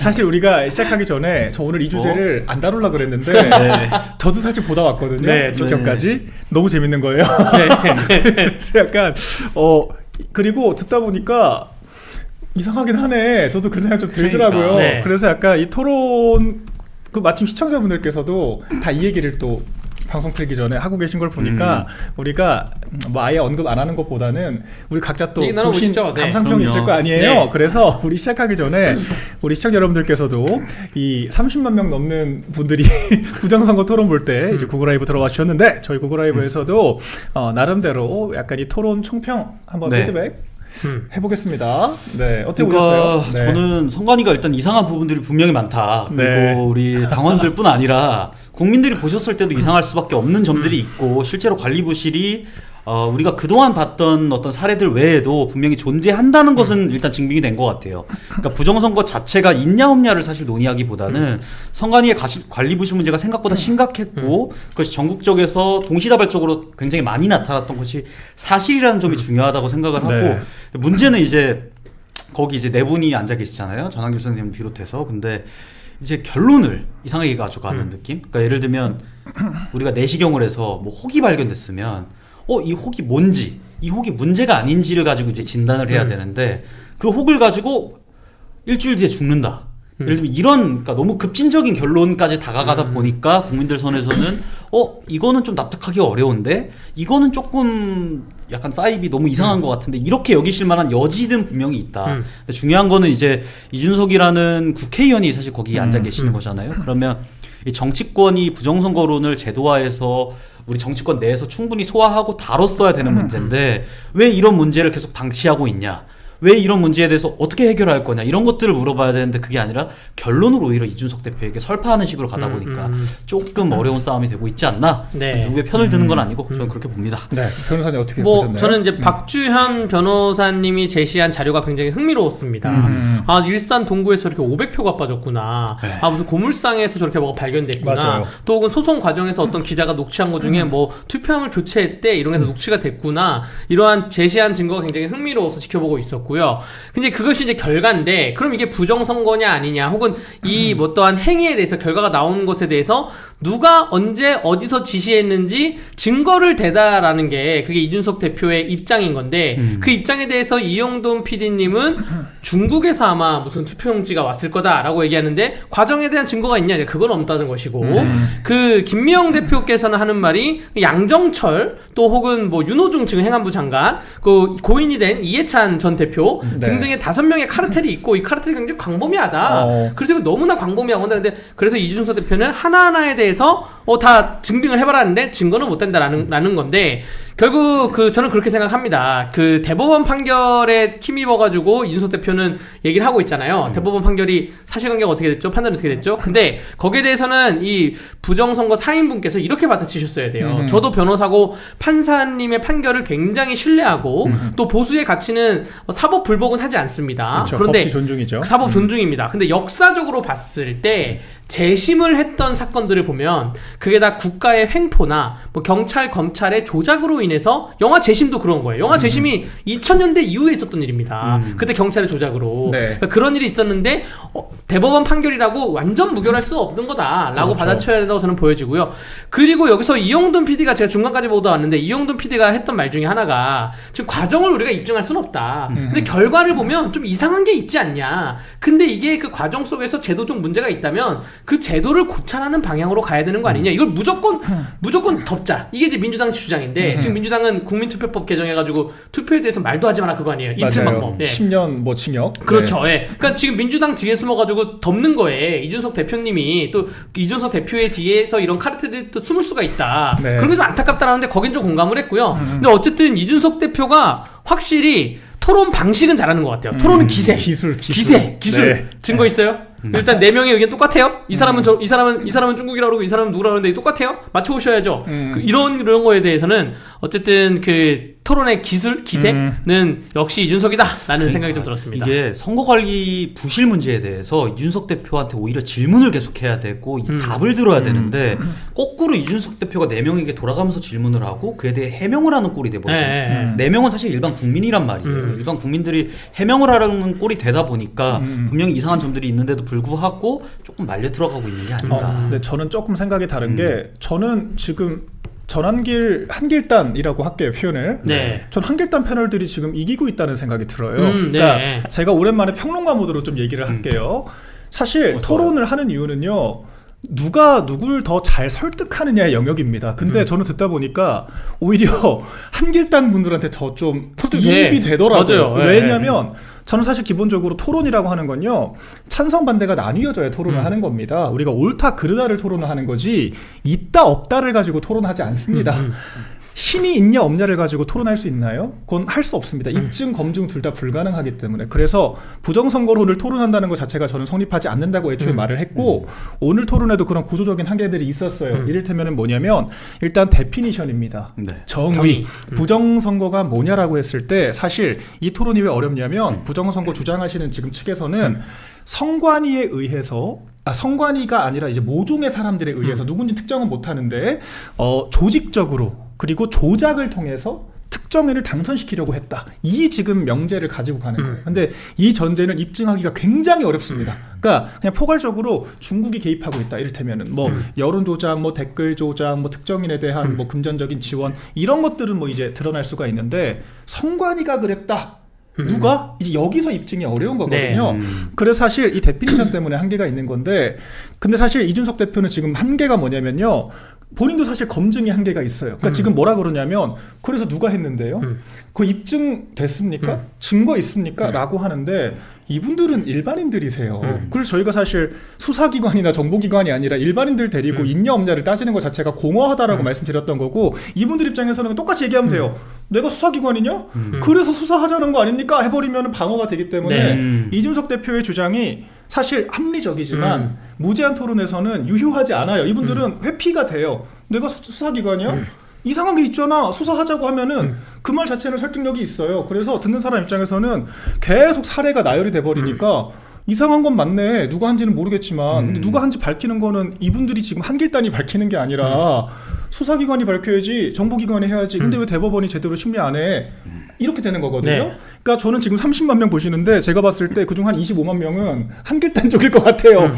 사실 우리가 시작하기 전에 저 오늘 이 주제를 안 다루려고 그랬는데 저도 사실 보다 왔거든요. 네, 직전까지 너무 재밌는 거예요. 그래서 약간 그리고 듣다 보니까 이상하긴 하네. 저도 그 생각 좀 들더라고요. 그러니까, 네. 그래서 약간 이 토론 마침 시청자분들께서도 다 이 얘기를 또 방송 틀기 전에 하고 계신 걸 보니까 우리가 뭐 아예 언급 안 하는 것보다는 우리 각자 또 보신 감상평이 있을 거 아니에요. 네. 그래서 우리 시작하기 전에 우리 시청자 여러분들께서도 이 30만 명 넘는 분들이 부정선거 토론 볼 때 이제 구글 라이브 들어와 주셨는데 저희 구글 라이브에서도 나름대로 약간 이 토론 총평 한번 피드백 해보겠습니다. 네, 어떻게 보셨어요? 네. 저는 선관위가 일단 이상한 부분들이 분명히 많다. 그리고 우리 당원들뿐 아니라 국민들이 보셨을 때도 이상할 수밖에 없는 점들이 있고 실제로 관리부실이 우리가 그동안 봤던 어떤 사례들 외에도 분명히 존재한다는 것은 일단 증명이 된 것 같아요. 그러니까 부정선거 자체가 있냐 없냐를 사실 논의하기보다는 선관위의 관리부실 문제가 생각보다 심각했고 그것이 전국적에서 동시다발적으로 굉장히 많이 나타났던 것이 사실이라는 점이 중요하다고 생각을 하고 문제는 이제 거기 이제 네 분이 앉아 계시잖아요. 전한길 선생님 비롯해서. 근데 이제 결론을 이상하게 가져가는 느낌? 그러니까 예를 들면 우리가 내시경을 해서 뭐 혹이 발견됐으면 이 혹이 뭔지, 이 혹이 문제가 아닌지를 가지고 이제 진단을 해야 되는데 그 혹을 가지고 일주일 뒤에 죽는다. 예를 들면 이런 그러니까 너무 급진적인 결론까지 다가가다 보니까 국민들 선에서는 이거는 좀 납득하기 어려운데 이거는 조금 약간 사입이 너무 이상한 것 같은데 이렇게 여기실 만한 여지는 분명히 있다. 근데 중요한 거는 이제 이준석이라는 국회의원이 사실 거기 앉아 계시는 거잖아요. 그러면 이 정치권이 부정선거론을 제도화해서 우리 정치권 내에서 충분히 소화하고 다뤘어야 되는 문제인데 왜 이런 문제를 계속 방치하고 있냐? 왜 이런 문제에 대해서 어떻게 해결할 거냐 이런 것들을 물어봐야 되는데 그게 아니라 결론을 오히려 이준석 대표에게 설파하는 식으로 가다 보니까 조금 어려운 싸움이 되고 있지 않나. 누구의 편을 드는 건 아니고 저는 그렇게 봅니다. 네, 변호사님 어떻게 보셨나요? 저는 이제 박주현 변호사님이 제시한 자료가 굉장히 흥미로웠습니다. 일산 동구에서 이렇게 500표가 빠졌구나. 무슨 고물상에서 저렇게 뭐가 발견됐구나. 맞아요. 또 혹은 소송 과정에서 어떤 기자가 녹취한 것 중에 뭐 투표함을 교체했대 이런 게서 녹취가 됐구나. 이러한 제시한 증거가 굉장히 흥미로워서 지켜보고 있었고. 근데 그것이 이제 결과인데 그럼 이게 부정선거냐 아니냐 혹은 이 어떠한 행위에 대해서 결과가 나오는 것에 대해서 누가 언제 어디서 지시했는지 증거를 대다라는 게 그게 이준석 대표의 입장인 건데 그 입장에 대해서 이영돈 PD님은 중국에서 아마 무슨 투표용지가 왔을 거다라고 얘기하는데 과정에 대한 증거가 있냐 그건 없다는 것이고 그 김미영 대표께서는 하는 말이 양정철 또 혹은 뭐 윤호중 지금 행안부 장관 그 고인이 된 이해찬 전 대표 등등의 5명의 카르텔이 있고 이 카르텔이 굉장히 광범위하다. 그래서 이거 너무나 광범위하고 근데 그래서 이준석 대표는 하나하나에 대해서 다 증빙을 해봐라는데 증거는 못 된다라는 건데 결국 저는 그렇게 생각합니다. 그 대법원 판결에 힘입어가지고 이준석 대표는 얘기를 하고 있잖아요. 대법원 판결이 사실관계가 어떻게 됐죠? 판단이 어떻게 됐죠? 근데 거기에 대해서는 이 부정선거 사인분께서 이렇게 받아치셨어야 돼요. 저도 변호사고 판사님의 판결을 굉장히 신뢰하고 또 보수의 가치는 사법 불복은 하지 않습니다. 그렇죠. 그런데 법치 존중이죠. 사법 존중입니다. 근데 역사적으로 봤을 때 재심을 했던 사건들을 보면 그게 다 국가의 횡포나 뭐 경찰 검찰의 조작으로 인해서 영화 재심도 그런 거예요. 영화 재심이 2000년대 이후에 있었던 일입니다. 그때 경찰의 조작으로 그러니까 그런 일이 있었는데 대법원 판결이라고 완전 무결할 수 없는 거다라고 받아쳐야 된다고 저는 보여지고요. 그리고 여기서 이영돈 PD가 제가 중간까지 보다 왔는데 이영돈 PD가 했던 말 중에 하나가 지금 과정을 우리가 입증할 수는 없다. 근데 결과를 보면 좀 이상한 게 있지 않냐. 근데 이게 그 과정 속에서 제도적 문제가 있다면 그 제도를 고찰하는 방향으로 가야 되는 거 아니냐. 이걸 무조건 덮자. 이게 이제 민주당 주장인데 지금 민주당은 국민투표법 개정해가지고 투표에 대해서 말도 하지 마라 그거 아니에요. 이틀 방법. 10년 뭐 징역. 그렇죠. 그러니까 지금 민주당 뒤에 숨어가지고 덮는 거에 이준석 대표님이 또 이준석 대표의 뒤에서 이런 카르텔이 또 숨을 수가 있다. 그런 게 좀 안타깝다라는데 거긴 좀 공감을 했고요. 근데 어쨌든 이준석 대표가 확실히 토론 방식은 잘하는 것 같아요. 토론은 기세. 기술. 증거 있어요? 일단 4명의 의견 똑같아요? 이 사람은 중국이라고 그러고 이 사람은 누구라고 하는데 똑같아요? 맞춰오셔야죠. 이런 거에 대해서는 어쨌든 그 토론의 기세는 역시 이준석이다라는 생각이 좀 들었습니다. 이게 선거관리 부실 문제에 대해서 이준석 대표한테 오히려 질문을 계속해야 되고 이 답을 들어야 되는데 거꾸로 이준석 대표가 4명에게 돌아가면서 질문을 하고 그에 대해 해명을 하는 꼴이 돼버렸어요. 4명은 사실 일반 국민이란 말이에요. 일반 국민들이 해명을 하라는 꼴이 되다 보니까 분명히 이상한 점들이 있는데도 불구하고 조금 말려 들어가고 있는 게 아닌가. 네, 저는 조금 생각이 다른 게 저는 지금 한길단이라고 할게요, 표현을. 네. 전 한길단 패널들이 지금 이기고 있다는 생각이 들어요. 네. 그러니까 제가 오랜만에 평론가 모드로 좀 얘기를 할게요. 사실 토론을 하는 이유는요. 누가 누굴 더 잘 설득하느냐의 영역입니다. 근데 저는 듣다 보니까 오히려 한길단 분들한테 더 좀 이입이 되더라고요. 맞아요. 왜냐면 저는 사실 기본적으로 토론이라고 하는 건요. 찬성 반대가 나뉘어져야 토론을 하는 겁니다. 우리가 옳다 그르다를 토론을 하는 거지 있다 없다를 가지고 토론하지 않습니다. 신이 있냐 없냐를 가지고 토론할 수 있나요? 그건 할 수 없습니다. 입증, 검증 둘 다 불가능하기 때문에. 그래서 부정선거론을 토론한다는 것 자체가 저는 성립하지 않는다고 애초에 말을 했고 오늘 토론에도 그런 구조적인 한계들이 있었어요. 이를테면 뭐냐면 일단 데피니션입니다. 네. 정의. 부정선거가 뭐냐라고 했을 때 사실 이 토론이 왜 어렵냐면 부정선거 주장하시는 지금 측에서는 성관위에 의해서 성관위가 아니라 이제 모종의 사람들에 의해서 누군지 특정은 못하는데 조직적으로 그리고 조작을 통해서 특정인을 당선시키려고 했다. 이 지금 명제를 가지고 가는 거예요. 근데 이 전제는 입증하기가 굉장히 어렵습니다. 그러니까 그냥 포괄적으로 중국이 개입하고 있다. 이를테면은 뭐 여론 조작, 뭐 댓글 조작, 뭐 특정인에 대한 뭐 금전적인 지원 이런 것들은 뭐 이제 드러날 수가 있는데 성관위가 그랬다. 누가? 이제 여기서 입증이 어려운 거거든요. 그래서 사실 이 데피니션 때문에 한계가 있는 건데 근데 사실 이준석 대표는 지금 한계가 뭐냐면요. 본인도 사실 검증이 한계가 있어요. 그러니까 지금 뭐라 그러냐면 그래서 누가 했는데요? 그 입증됐습니까? 증거 있습니까? 라고 하는데 이분들은 일반인들이세요. 그래서 저희가 사실 수사기관이나 정보기관이 아니라 일반인들 데리고 있냐 없냐를 따지는 것 자체가 공허하다라고 말씀드렸던 거고 이분들 입장에서는 똑같이 얘기하면 돼요. 내가 수사기관이냐? 그래서 수사하자는 거 아닙니까? 해버리면 방어가 되기 때문에 이준석 대표의 주장이 사실 합리적이지만 무제한 토론에서는 유효하지 않아요. 이분들은 회피가 돼요. 내가 수사기관이야? 이상한 게 있잖아. 수사하자고 하면은 그 말 자체는 설득력이 있어요. 그래서 듣는 사람 입장에서는 계속 사례가 나열이 돼버리니까 이상한 건 맞네. 누가 한지는 모르겠지만 근데 누가 한지 밝히는 거는 이분들이 지금 한길단이 밝히는 게 아니라 수사기관이 밝혀야지 정보기관이 해야지. 근데 왜 대법원이 제대로 심리 안 해? 이렇게 되는 거거든요. 네. 그러니까 저는 지금 30만 명 보시는데 제가 봤을 때 그중 한 25만 명은 한길단 쪽일 것 같아요.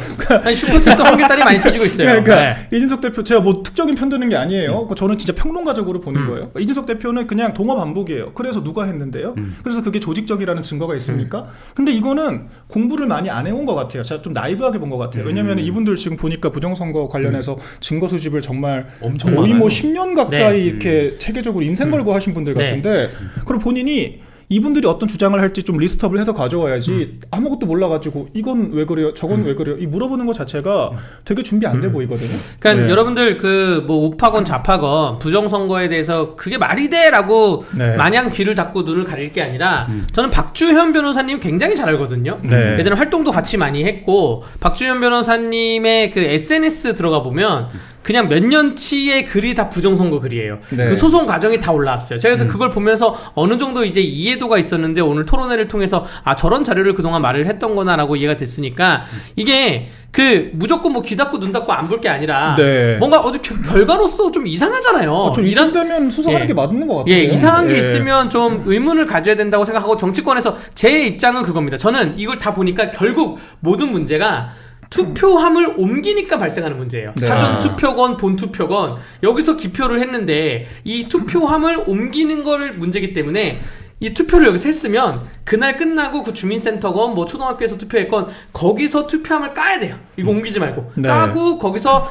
아니 슈퍼챗도 한길단이 많이 터지고 있어요. 그러니까 네. 이준석 대표 제가 뭐 특정인 편드는 게 아니에요. 그러니까 저는 진짜 평론가적으로 보는 거예요. 그러니까 이준석 대표는 그냥 동어 반복이에요. 그래서 누가 했는데요? 그래서 그게 조직적이라는 증거가 있습니까? 근데 이거는 공부를 많이 안 해온 것 같아요. 제가 좀 나이브하게 본 것 같아요. 왜냐하면 이분들 지금 보니까 부정선거 관련해서 증거 수집을 정말 엄청 거의 많아요. 뭐 10년 가까이 네. 이렇게 체계적으로 인생 걸고 하신 분들 네. 같은데 그럼 본인이 이분들이 어떤 주장을 할지 좀 리스트업을 해서 가져와야지 아무것도 몰라가지고 이건 왜 그래요? 저건 왜 그래요? 이 물어보는 것 자체가 되게 준비 안 돼 보이거든요. 그러니까 네. 여러분들 그 뭐 우파건 좌파건 부정선거에 대해서 그게 말이 돼라고 네. 마냥 귀를 닫고 눈을 가릴 게 아니라 저는 박주현 변호사님 굉장히 잘 알거든요. 네. 예전에 활동도 같이 많이 했고 박주현 변호사님의 그 SNS 들어가 보면 그냥 몇 년치의 글이 다 부정선거 글이에요. 네. 그 소송 과정이 다 올라왔어요. 제가 그래서 그걸 보면서 어느 정도 이제 이해도가 있었는데 오늘 토론회를 통해서 아 저런 자료를 그동안 말을 했던 거나라고 이해가 됐으니까 이게 그 무조건 뭐 귀 닫고 눈 닫고 안 볼 게 아니라 네. 뭔가 어디 결과로서 좀 이상하잖아요. 좀 이쯤 되면 수사하는 게 맞는 것 같아요. 예, 이상한 게 예. 있으면 좀 의문을 가져야 된다고 생각하고 정치권에서 제 입장은 그겁니다. 저는 이걸 다 보니까 결국 모든 문제가 투표함을 옮기니까 발생하는 문제예요. 네. 사전 투표건 본 투표건 여기서 기표를 했는데 이 투표함을 옮기는 걸 문제기 때문에 이 투표를 여기서 했으면 그날 끝나고 그 주민센터건 뭐 초등학교에서 투표했건 거기서 투표함을 까야 돼요. 이거 옮기지 말고 네. 까고 거기서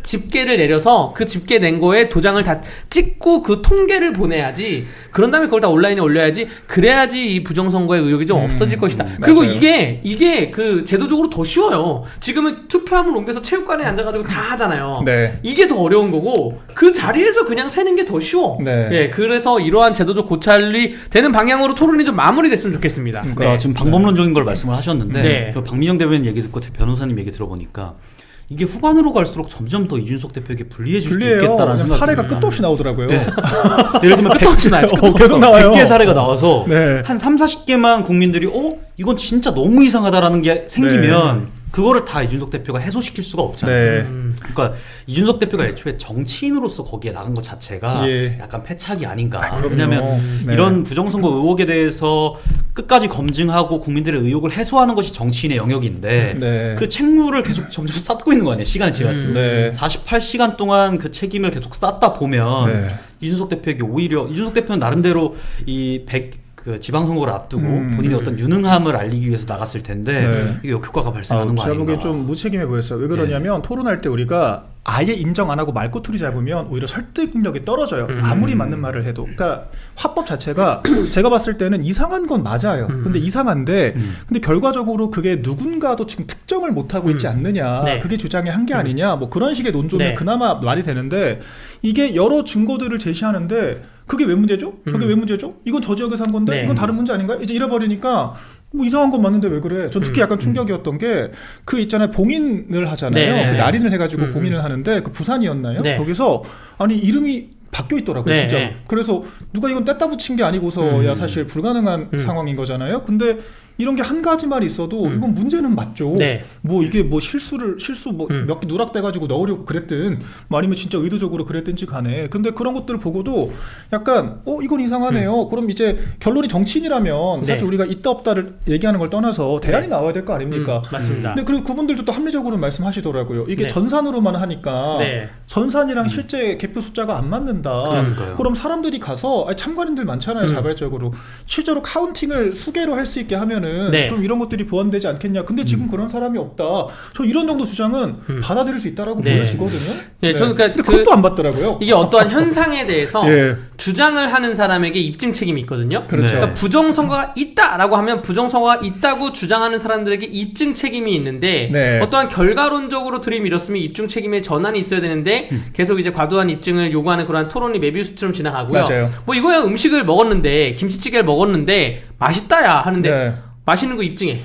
집계를 내려서 그 집계 낸 거에 도장을 다 찍고 그 통계를 보내야지. 그런 다음에 그걸 다 온라인에 올려야지. 그래야지 이 부정선거의 의혹이 좀 없어질 것이다. 그리고 맞아요. 이게 그 제도적으로 더 쉬워요. 지금은 투표함을 옮겨서 체육관에 앉아가지고 다 하잖아요. 네. 이게 더 어려운 거고 그 자리에서 그냥 세는 게 더 쉬워. 네. 예, 그래서 이러한 제도적 고찰이 되는 방향으로 토론이 좀 마무리됐으면 좋겠습니다. 그러니까 지금 방법론적인 걸 말씀을 하셨는데 네. 그 박민영 대변인 얘기 듣고 변호사님 얘기 들어보니까 이게 후반으로 갈수록 점점 더 이준석 대표에게 불리해질 수도 불리해요. 있겠다라는 그냥 생각이 사례가 듭니다. 끝도 없이 나오더라고요. 예를 들면 끝도 없이 나요. 계속 나와요. 100개 사례가 나와서 네. 한 3, 40개만 국민들이 이건 진짜 너무 이상하다라는 게 생기면 그거를 다 이준석 대표가 해소시킬 수가 없잖아요. 네. 그러니까 이준석 대표가 애초에 정치인으로서 거기에 나간 것 자체가 예. 약간 패착이 아닌가. 그럼요. 왜냐하면 네. 이런 부정선거 의혹에 대해서 끝까지 검증하고 국민들의 의혹을 해소하는 것이 정치인의 영역인데 네. 그 책무를 계속 점점 쌓고 있는 거 아니에요. 시간이 지날수록. 네. 48시간 동안 그 책임을 계속 쌓다 보면 네. 이준석 대표에게 오히려 이준석 대표는 나름대로 그 지방선거를 앞두고 본인의 어떤 유능함을 알리기 위해서 나갔을 텐데 네. 이게 역효과가 발생하는 거 제가 아닌가. 보기엔 좀 무책임해 보였어요. 왜 그러냐면 토론할 때 우리가 아예 인정 안 하고 말꼬투리 잡으면 오히려 설득력이 떨어져요. 아무리 맞는 말을 해도. 그러니까 화법 자체가 제가 봤을 때는 이상한 건 맞아요. 근데 이상한데 근데 결과적으로 그게 누군가도 지금 특정을 못 하고 있지 않느냐. 네. 그게 주장의 한계 아니냐. 뭐 그런 식의 논조면 네. 그나마 말이 되는데 이게 여러 증거들을 제시하는데 그게 왜 문제죠? 저게 왜 문제죠? 이건 저 지역에서 한 건데 네. 이건 다른 문제 아닌가요? 이제 잃어버리니까 뭐 이상한 건 맞는데 왜 그래? 전 특히 약간 충격이었던 게 그 있잖아요. 봉인을 하잖아요. 네. 그 날인을 해가지고 봉인을 하는데 그 부산이었나요? 네. 거기서 아니 이름이 바뀌어 있더라고요. 네. 진짜. 그래서 누가 이건 뗐다 붙인 게 아니고서야 사실 불가능한 상황인 거잖아요. 근데 이런 게 한 가지만 있어도 이건 문제는 맞죠. 네. 뭐 이게 뭐 실수 뭐 몇 개 누락돼가지고 넣으려고 그랬든 뭐 아니면 진짜 의도적으로 그랬든지 간에 근데 그런 것들을 보고도 약간 이건 이상하네요. 그럼 이제 결론이 정치인이라면 사실 네. 우리가 있다 없다를 얘기하는 걸 떠나서 대안이 나와야 될 거 아닙니까? 맞습니다. 근데 그리고 그분들도 또 합리적으로 말씀하시더라고요. 이게 네. 전산으로만 하니까 네. 전산이랑 실제 개표 숫자가 안 맞는다. 그러니까요. 그럼 사람들이 가서 참관인들 많잖아요. 자발적으로 실제로 카운팅을 수개로 할 수 있게 하면은 네. 그럼 이런 것들이 보완되지 않겠냐. 근데 지금 그런 사람이 없다. 저 이런 정도 주장은 받아들일 수 있다라고 네. 보여지거든요. 예, 저는 그러니까 근데 그것도 안 받더라고요. 이게 어떠한 현상에 대해서 예. 주장을 하는 사람에게 입증 책임이 있거든요. 그렇죠. 네. 그러니까 부정선거가 있다라고 하면 부정선거가 있다고 주장하는 사람들에게 입증 책임이 있는데 네. 어떠한 결과론적으로 들이밀었으면 입증 책임의 전환이 있어야 되는데 계속 이제 과도한 입증을 요구하는 그런 토론이 메비우스처럼 지나가고요. 맞아요. 뭐 이거야 음식을 먹었는데 김치찌개를 먹었는데 맛있다야 하는데 네. 맛있는 거 입증해.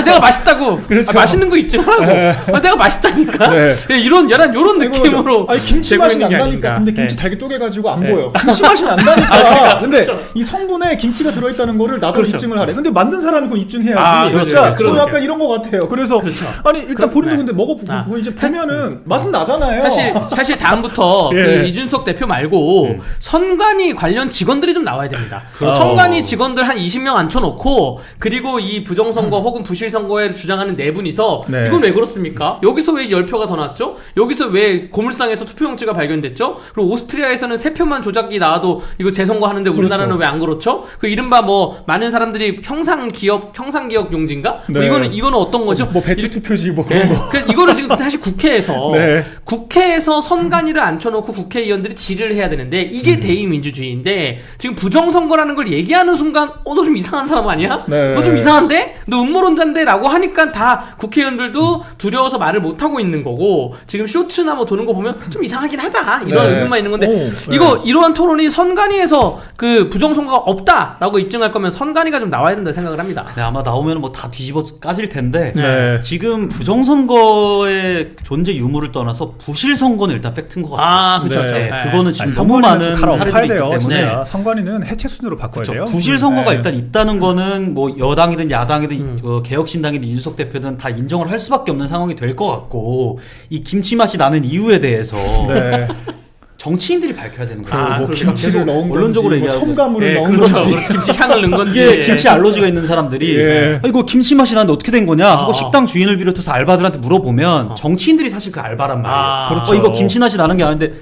내가 맛있다고. 그렇죠. 맛있는 거 입증하라고. 내가 맛있다니까. 네. 예, 이런 느낌으로. 아니 김치 되고 맛이 있는 게 난다니까. 아닌가. 근데 김치 네. 잘게 쪼개가지고 안 보여. 김치 맛이 난다니까. 근데 이 성분에 김치가 들어있다는 거를 나도 그렇죠. 입증을 하래. 근데 만든 사람이 그건 입증해야지. 그렇죠. 그러니까 그렇죠. 약간 이런 거 같아요. 그래서 그렇죠. 아니 일단 그럼, 본인도 네. 근데 먹어보고 이제 보면은 맛은 나잖아요. 사실 다음부터 예. 그 이준석 대표 말고 선관위 관련 직원들이 좀 나와야 됩니다. 선관위 직원들 한 20명 앉혀놓고 그리고 이 부정선거 혹은 부실선거에 주장하는 네 분이서 네. 이건 왜 그렇습니까? 여기서 왜 10표가 더 났죠? 여기서 왜 고물상에서 투표용지가 발견됐죠? 그리고 오스트리아에서는 3표만 조작이 나와도 이거 재선거 하는데 우리나라는 그렇죠. 왜 안 그렇죠? 그 이른바 뭐 많은 사람들이 형상기억 용지인가? 네. 뭐 이거는 어떤 거죠? 뭐 배추 투표지 뭐 그런 네. 거. 그 이거를 지금 사실 국회에서 네. 국회에서 선관위를 앉혀놓고 국회의원들이 질의를 해야 되는데 이게 대의민주주의인데 지금 부정선거라는 걸 얘기하는 순간 너 좀 이상한 사람 아니야? 네. 너 좀 이상한데? 너 음모론자인데? 라고 하니까 다 국회의원들도 두려워서 말을 못하고 있는 거고 지금 쇼츠나 뭐 도는 거 보면 좀 이상하긴 하다 이런 네. 의견만 있는 건데 오, 이러한 토론이 선관위에서 그 부정선거가 없다라고 입증할 거면 선관위가 좀 나와야 된다 생각을 합니다. 네, 아마 나오면 뭐 다 뒤집어 까질 텐데 네. 지금 부정선거의 존재 유무를 떠나서 부실선거는 일단 팩트인 것 같아요. 그렇죠. 네. 그거는 지금 너무 선관위는 많은 갈아엎어야 사례들이 돼요. 있기 때문에 진짜 선관위는 해체 순으로 바꿔야 그렇죠. 돼요. 부실선거가 네. 일단 있다는 거는 뭐 여당이든 야당이든 개혁신당이든 이준석 대표든 다 인정을 할 수밖에 없는 상황이 될 것 같고 이 김치 맛이 나는 이유에 대해서 네. 정치인들이 밝혀야 되는 거죠. 뭐 그렇죠. 김치를 넣은 언론적으로 건지, 뭐 얘기하고 첨가물을 예, 넣은 그렇죠. 건지. 그렇죠. 김치 향을 넣은 건지 이게 김치 알러지가 있는 사람들이 예. 이거 김치 맛이 나는데 어떻게 된 거냐 하고 아. 식당 주인을 비롯해서 알바들한테 물어보면 정치인들이 사실 그 알바란 말이에요. 그렇죠. 이거 김치 맛이 나는 게 아닌데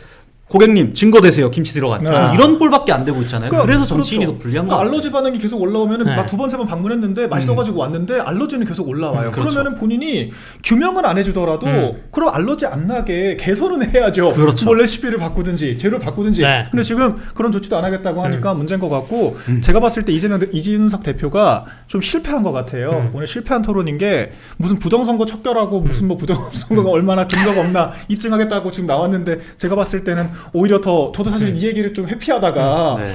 고객님 증거 대세요. 김치 들어갔죠. 네. 이런 꼴밖에 안 되고 있잖아요. 그러니까 그래서 정치인이 그렇죠. 더 불리한 그러니까 거 같아요. 알러지 반응이 계속 올라오면은 네. 막 두 번 세 번 방문했는데 맛있어가지고 왔는데 알러지는 계속 올라와요. 그렇죠. 그러면은 본인이 규명은 안 해주더라도 그럼 알러지 안 나게 개선은 해야죠. 그렇죠. 뭐 레시피를 바꾸든지 재료를 바꾸든지. 네. 근데 지금 그런 조치도 안 하겠다고 하니까 문제인 것 같고 제가 봤을 때 이준석 대표가 좀 실패한 것 같아요. 오늘 실패한 토론인 게 무슨 부정선거 척결하고 무슨 뭐 부정선거가 얼마나 근거가 없나 입증하겠다고 지금 나왔는데 제가 봤을 때는 오히려 더 저도 사실 이 얘기를 좀 회피하다가 네.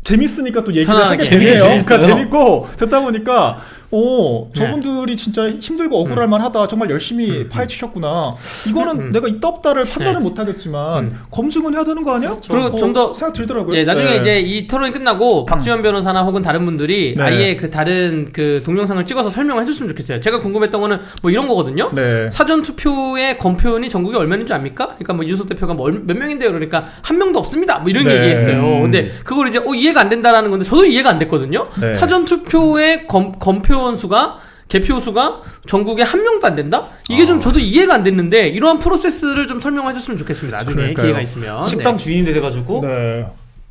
재밌으니까 또 얘기를 편안하게. 하게 되네요. 그러니까 재밌어요. 재밌고 듣다 보니까 저분들이 진짜 힘들고 억울할 만하다. 정말 열심히 파헤치셨구나. 이거는 내가 있다 없다를 판단을 못하겠지만 검증은 해야 되는 거 아니야? 그리고 좀 더 생각 들더라고요. 예, 나중에 네. 이제 이 토론이 끝나고 박지원 변호사나 혹은 다른 분들이 네. 아예 그 다른 그 동영상을 찍어서 설명을 해줬으면 좋겠어요. 제가 궁금했던 거는 뭐 이런 거거든요. 네. 사전 투표의 검표원이 전국에 얼마인 줄 압니까? 그러니까 뭐 윤석 대표가 뭐 몇 명인데요? 그러니까 한 명도 없습니다. 뭐 이런 네. 얘기했어요. 근데 그걸 이제 이해가 안 된다라는 건데 저도 이해가 안 됐거든요. 네. 사전 투표의 검표원 수가 개표 수가 전국에 한 명도 안 된다? 이게 좀 저도 이해가 안 됐는데 이러한 프로세스를 좀 설명해 줬으면 좋겠습니다. 나중에 그러니까요. 기회가 있으면. 식당 주인이 돼가지고 네.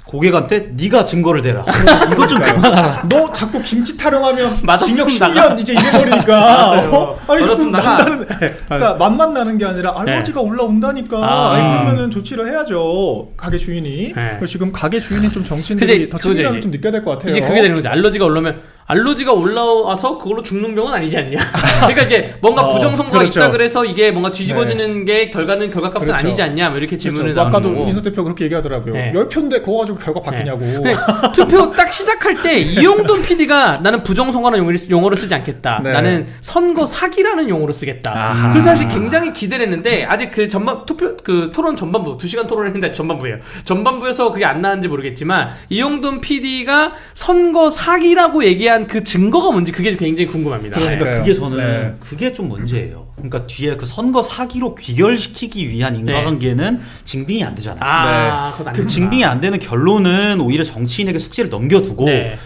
고객한테 네가 증거를 대라. 이거 좀 그만하라. 너 자꾸 김치 타령하면 징역 맞았습니다. 10년 이제 이래버리니까 아니 자꾸 맞았습니다. 난다는 그러니까 맛만 나는 게 아니라 알러지가 올라온다니까 아니, 그러면은 조치를 해야죠 가게 주인이. 그래서 지금 가게 주인이 좀 정치인들이 그제, 더 책임감을 그거죠, 좀 느껴야 될 것 같아요. 이제 그게 되는 거죠. 알러지가 올라오면 알러지가 올라와서 그걸로 죽는 병은 아니지 않냐. 그러니까 이게 뭔가 부정선거가 그렇죠. 있다 그래서 이게 뭔가 뒤집어지는 게 결과값은 그렇죠. 아니지 않냐. 뭐 이렇게 질문을 그렇죠. 아까도 나오는 거고. 윤석 대표 그렇게 얘기하더라고요. 네. 10표인데 그거 가지고 결과 바뀌냐고. 네. 투표 딱 시작할 때 이용돈 PD가 나는 부정선거라는 용어를 쓰지 않겠다. 네. 나는 선거 사기라는 용어로 쓰겠다. 아하. 그래서 사실 굉장히 기대를 했는데 아직 그 토론 전반부 2시간 토론을 했는데 전반부예요. 전반부에서 그게 안 나왔는지 모르겠지만 이용돈 PD가 선거 사기라고 얘기한 그 증거가 뭔지 그게 굉장히 궁금합니다. 그러니까요. 그러니까 그게 저는 네. 그게 좀 문제예요. 그러니까 뒤에 그 선거 사기로 귀결시키기 위한 인과관계는 증빙이 안 되잖아요. 그건 안 그 된다. 증빙이 안 되는 결론은 오히려 정치인에게 숙제를 넘겨두고 네.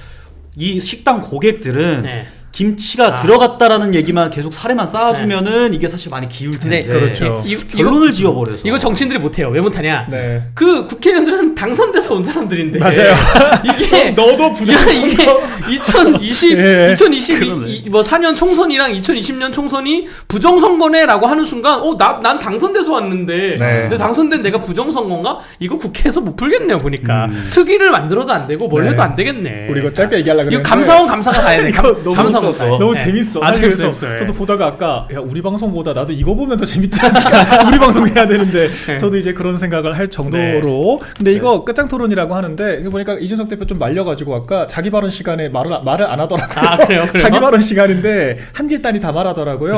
이 식당 고객들은 네. 김치가 들어갔다라는 얘기만 계속 사례만 쌓아주면은 이게 사실 많이 기울 텐데 네. 그렇죠. 결론을 지어버려서 이거 정치인들이 못해요. 왜 못하냐? 네. 그 국회의원들은 당선돼서 온 사람들인데 맞아요. 이게 너도 부정. 이게 2020, 예. 2022, 뭐 4년 총선이랑 2020년 총선이 부정선거네라고 하는 순간, 난 당선돼서 왔는데, 네. 근데 당선된 내가 부정선거인가? 이거 국회에서 못 풀겠네요, 보니까. 특위를 만들어도 안 되고, 뭘 네. 해도 안 되겠네. 우리 이거 짧게 얘기하려고 이거 그랬는데 감사원 감사가 가야 돼. 이거 너무 감사원 재밌어서. 감사. 너무 네. 재밌어. 아, 사실 그래서 재밌어요. 저도 보다가 아까 야 우리 방송보다 나도 이거 보면 더 재밌지 않을까. 우리 방송 해야 되는데 네. 저도 이제 그런 생각을 할 정도로. 근데 이거 끝장 토론이라고 하는데 이거 보니까 이준석 대표 좀 말려가지고 아까 자기 발언 시간에 말을 안 하더라고요. 아, 그래요? 자기 발언 시간인데 한길단이 다 말하더라고요.